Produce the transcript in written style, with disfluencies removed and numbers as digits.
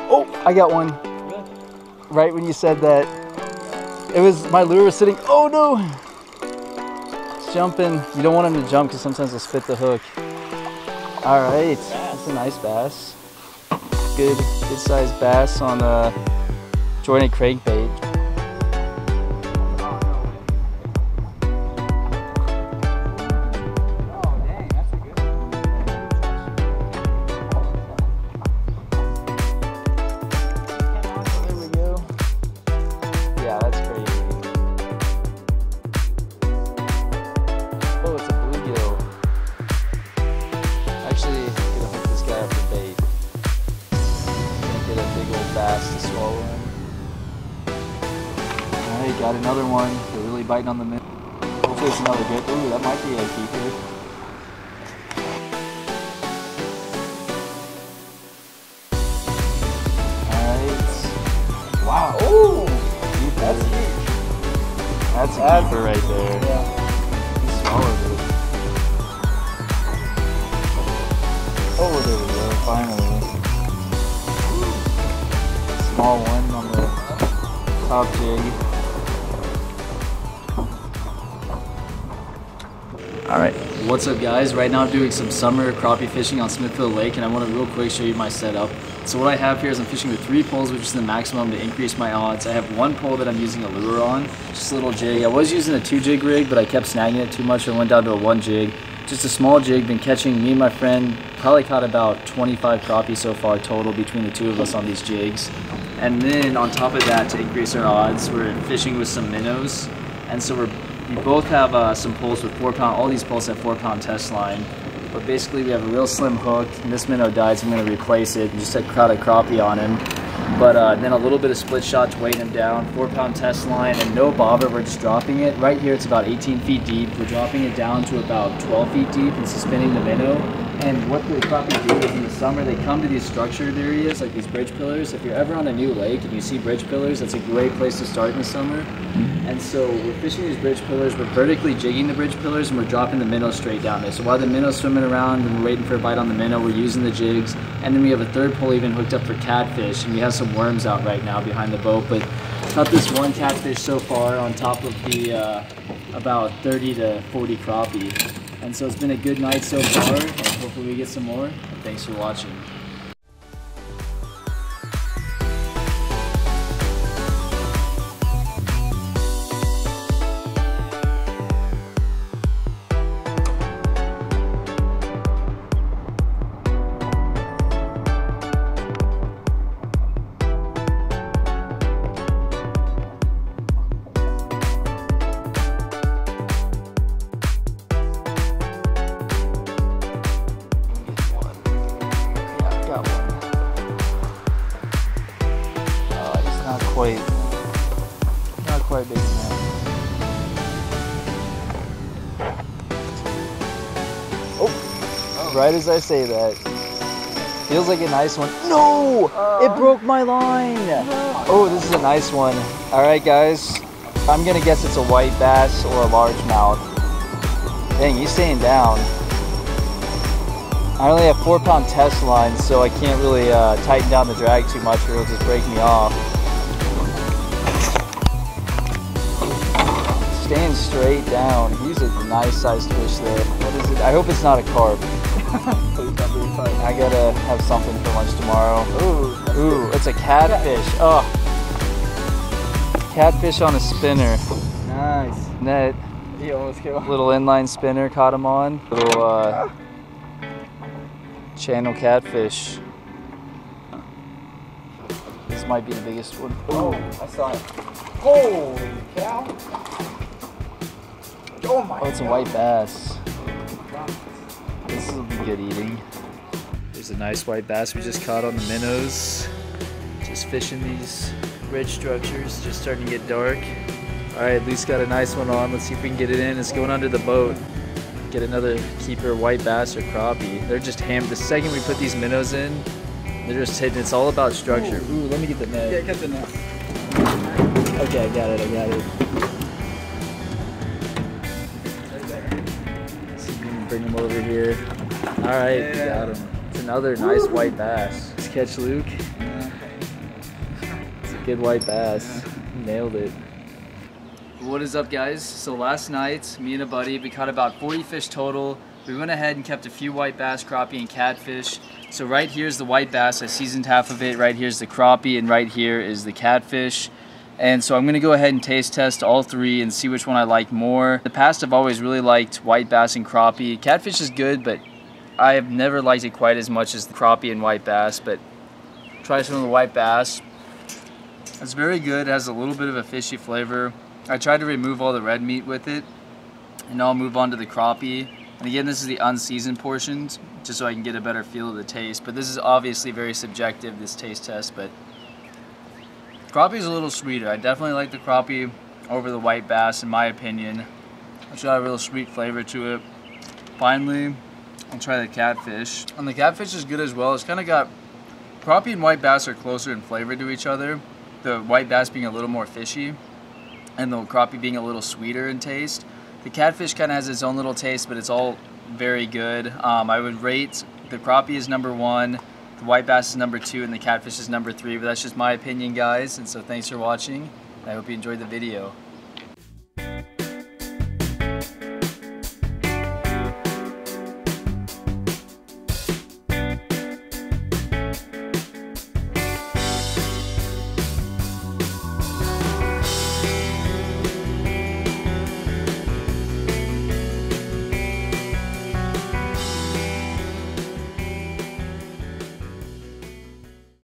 Oh, I got one. Right when you said that, it was, my lure was sitting, oh no! It's jumping. You don't want him to jump because sometimes they'll spit the hook. All right, that's a nice bass. Good sized bass on a jointed crankbait. To swallow him. Alright, got another one. They're really biting on the minnow. Hopefully it's another good. Ooh, that might be a keeper. Alright. Wow. Ooh, that's huge. That's a keeper right there. Yeah. He swallowed it. Oh, there we go. Finally. Small one on the top jig. Alright, what's up guys? Right now I'm doing some summer crappie fishing on Smithfield Lake, and I want to real quick show you my setup. So what I have here is I'm fishing with 3 poles, which is the maximum to increase my odds. I have 1 pole that I'm using a lure on, just a little jig. I was using a 2-jig rig, but I kept snagging it too much, so I went down to a 1 jig. Just a small jig, been catching, me and my friend probably caught about 25 crappie so far total between the 2 of us on these jigs. And then on top of that, to increase our odds, we're fishing with some minnows. And so we both have some poles with 4-pound, all these poles have 4-pound test line. But basically we have a real slim hook, and this minnow died, so I'm going to replace it and just caught a crappie on him. But then a little bit of split shot to weight him down, 4-pound test line, and no bobber, we're just dropping it. Right here it's about 18 feet deep. We're dropping it down to about 12 feet deep and suspending the minnow. And what the crappie do is in the summer, they come to these structured areas, like these bridge pillars. If you're ever on a new lake and you see bridge pillars, that's a great place to start in the summer. And so we're fishing these bridge pillars, we're vertically jigging the bridge pillars, and we're dropping the minnow straight down there. So while the minnow's swimming around and we're waiting for a bite on the minnow, we're using the jigs. And then we have a 3rd pole even hooked up for catfish, and we have some worms out right now behind the boat. But caught this 1 catfish so far on top of the about 30 to 40 crappie. And so it's been a good night so far, and hopefully we get some more. And thanks for watching. Not quite big enough. Oh, right as I say that. Feels like a nice one. No! It broke my line! Oh, this is a nice one. Alright guys, I'm gonna guess it's a white bass or a largemouth. Dang, he's staying down. I only have 4-pound test lines, so I can't really tighten down the drag too much or it'll just break me off. Staying straight down. He's a nice sized fish there. What is it? I hope it's not a carp. I gotta have something for lunch tomorrow. Ooh, it's a catfish. Oh, catfish on a spinner. Nice. Net. He almost came off. Little inline spinner caught him on. Little channel catfish. This might be the biggest one. Oh, I saw it. Holy cow. Oh my God. Oh, it's a white bass. This will be good eating. There's a nice white bass we just caught on the minnows. Just fishing these bridge structures, just starting to get dark. All right, Luke's got a nice one on. Let's see if we can get it in. It's going under the boat. Get another keeper, white bass or crappie. They're just hammered. The second we put these minnows in, they're just hitting. It's all about structure. Ooh, let me get the net. Yeah, get the net. Okay, I got it. Bring him over here. All right, yeah. Got him. It's another nice white bass. Let's catch Luke. Good white bass. Nailed it. What is up, guys? So last night, me and a buddy, we caught about 40 fish total. We went ahead and kept a few white bass, crappie, and catfish. So right here's the white bass. I seasoned half of it. Right here's the crappie, and right here is the catfish. And so I'm gonna go ahead and taste test all three and see which one I like more. In the past, I've always really liked white bass and crappie. Catfish is good, but I have never liked it quite as much as the crappie and white bass. But try some of the white bass. It's very good. It has a little bit of a fishy flavor. I tried to remove all the red meat with it, and now I'll move on to the crappie. And again, this is the unseasoned portions, just so I can get a better feel of the taste. But this is obviously very subjective, this taste test, but crappie is a little sweeter. I definitely like the crappie over the white bass, in my opinion. It's got a real sweet flavor to it. Finally, I'll try the catfish. And the catfish is good as well. It's kind of got, crappie and white bass are closer in flavor to each other. The white bass being a little more fishy, and the crappie being a little sweeter in taste. The catfish kind of has its own little taste, but it's all very good. I would rate the crappie is #1, the white bass is #2, and the catfish is #3, but that's just my opinion, guys. And so thanks for watching. I hope you enjoyed the video.